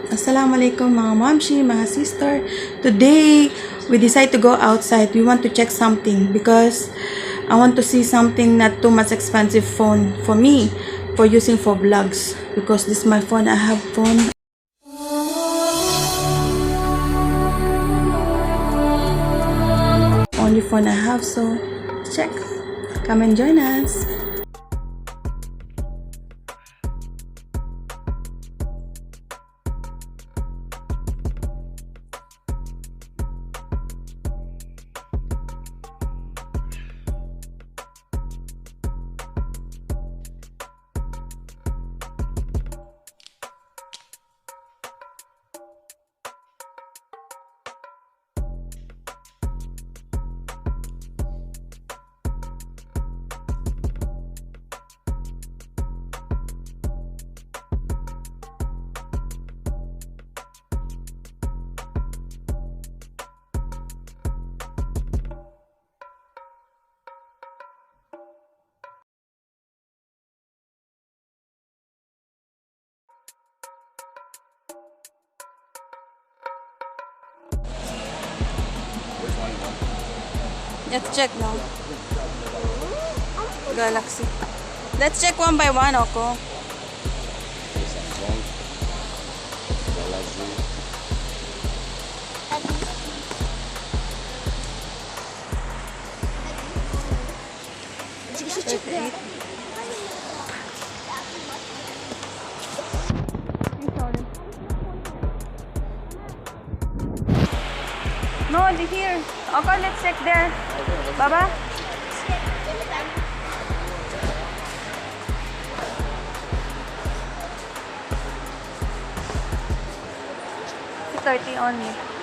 Assalamualaikum mga momshi, mga sister. Today, we decide to go outside. We want to check something because I want to see something not too much expensive phone for me for using for vlogs because this is my phone. I have phone. Only phone I have, so check. Come and join us. Let's check now. Galaxy. Let's check one by one, Oko. No, here. Okay, let's check there. Baba? 30 only.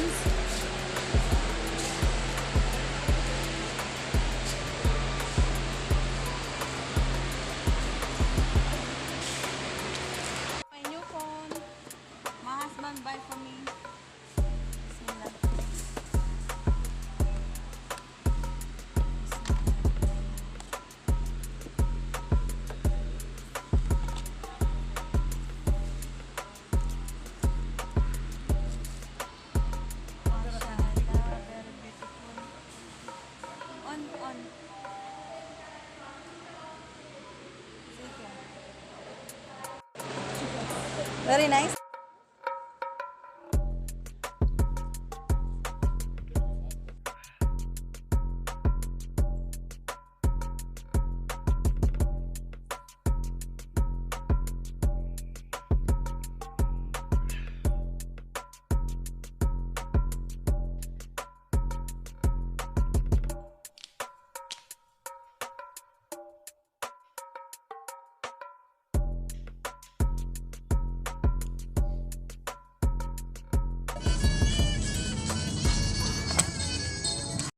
phones. My new phone. My husband buy for me. Bismillah. Mashallah, very beautiful. On. Very nice.